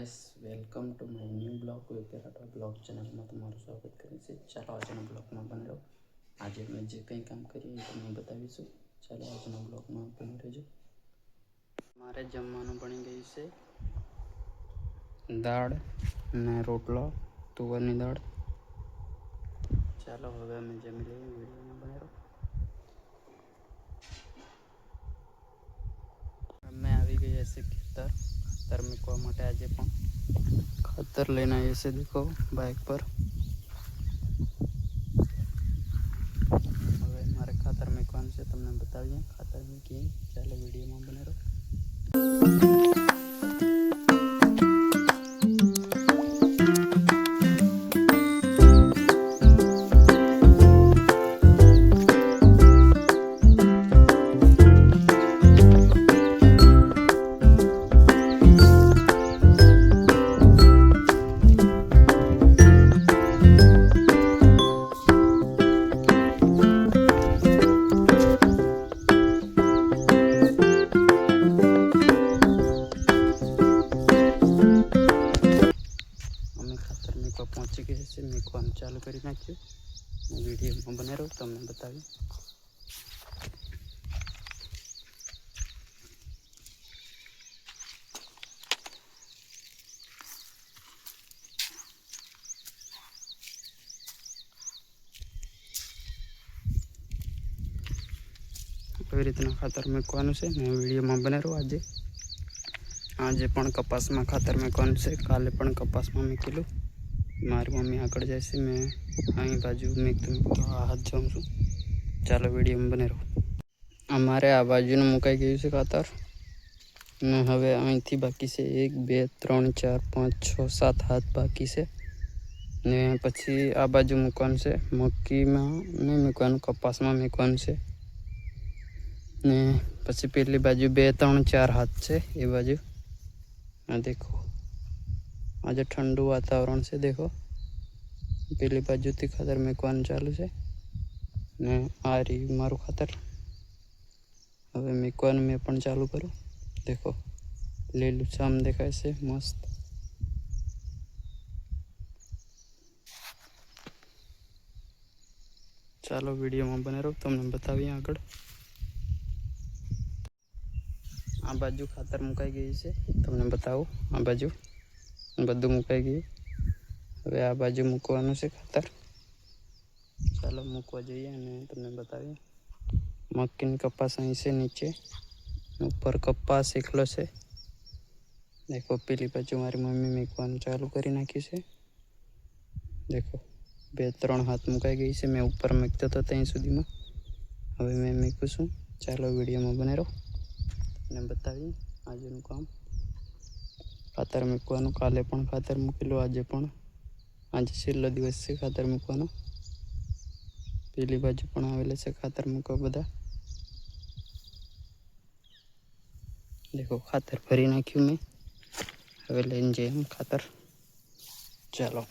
Guys, welcome to my new blog વેપેરાટો blog ચેનલમાં તમારું સ્વાગત કરે છે. ચાલો આજના બ્લોગમાં બની રહો. આજે મેં જે કંઈ કામ કરીએ એ તમને બતાવીશું. ચાલો આજના બ્લોગમાં બની રહેજો. મારે જમવાનું બની ગયું છે, દાળ અને રોટલો, તુવરની દાળ. ચાલો હવે અમે જમી લઈએ. વિડીયોમાં બની રહો. અમે આવી ગયા છે ખાતર મૂકવા માટે. આજે પણ ખાતર લઈને આવીએ છીએ. દેખો બાઇક પર. હવે મારે ખાતર મૂકવાનું છે, તમને બતાવીએ. ખાતર મૂકીએ. ચાલો વિડીયોમાં બને રહો. પહોંચી ગયા છે, મેકવાનું ચાલુ કરી નાખ્યું. વિડીયોમાં બને રહો, તમને બતાવી. આવી રીતના ખાતર મેકવાનું છે ને વિડીયોમાં બને રહો. આજે પણ કપાસમાં ખાતર મેકવાનું છે. કાલે પણ કપાસમાં મૂકેલું. મારી મમ્મી આગળ જાય છે, મેં અહીં બાજુ મેકતું હાથ જાઉં છું. ચાલો વિડીયોમાં બને રહો. અમારે આ બાજુનું મુકાઈ ગયું છે ખાતર ને હવે અહીંથી બાકી છે 1 2 3 4 5 6 7 હાથ બાકી છે ને પછી આ બાજુ મૂકવાનું છે. મક્કીમાં નહીં મૂકવાનું, કપાસમાં મૂકવાનું છે ને પછી પેલી બાજુ 2 3 4 હાથ છે એ બાજુ. આ દેખો, આજે ઠંડુ વાતાવરણ છે. દેખો પેલી બાજુથી ખાતર મૂકવાનું ચાલુ છે ને આ રહ્યું મારું ખાતર. હવે મૂકવાનું મેં પણ ચાલુ કરું. દેખો લીલુંછમ દેખાય છે, મસ્ત. ચાલો વિડીયોમાં બને રહો, તમને બતાવીએ આગળ. આ બાજુ ખાતર મુકાઈ ગયું છે, તમને બતાવું. આ બાજુ બધું મુકાઈ ગયું. હવે આ બાજુ મૂકવાનું છે ખાતર. ચાલો મૂકવા જઈએ અને તમને બતાવીએ. મક્કીની કપાસ અહીં છે, નીચે ઉપર કપાસ એકલો છે. દેખો પેલી બાજુ મારી મમ્મી મૂકવાનું ચાલુ કરી નાખ્યું છે. દેખો 2 3 હાથ મુકાઈ ગઈ છે. મેં ઉપર મૂકતો હતો ત્યાં સુધીમાં. હવે મેં મૂકું છું. ચાલો વિડીયોમાં બને રહો, તમને બતાવીએ આજનું કામ. ખાતર મૂકવાનું. કાલે પણ ખાતર મૂકેલું, આજે પણ. આજે છેલ્લો દિવસ છે ખાતર મૂકવાનો. પેલી બાજુ પણ આવેલા છે ખાતર મૂકવા બધા. દેખો ખાતર ભરી નાખ્યું મેં. હવે લઈને જઈએ ખાતર. ચાલો.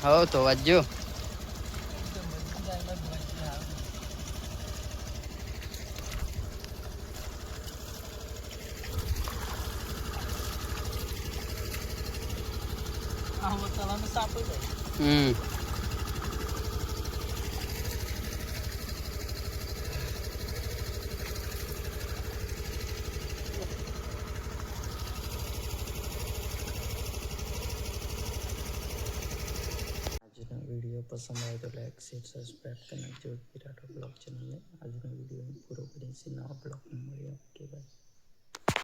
હો તો વાંચજો. હમ. આજનો વિડીયો પસંદ આવે તો લાઈક શેર સબસ્ક્રાઈબ કરી નાખજો વિરાટ બ્લોગ ચેનલને. આજનો વિડીયો પૂરો કરીને નવા બ્લોગમાં મળીએ. Okay bye.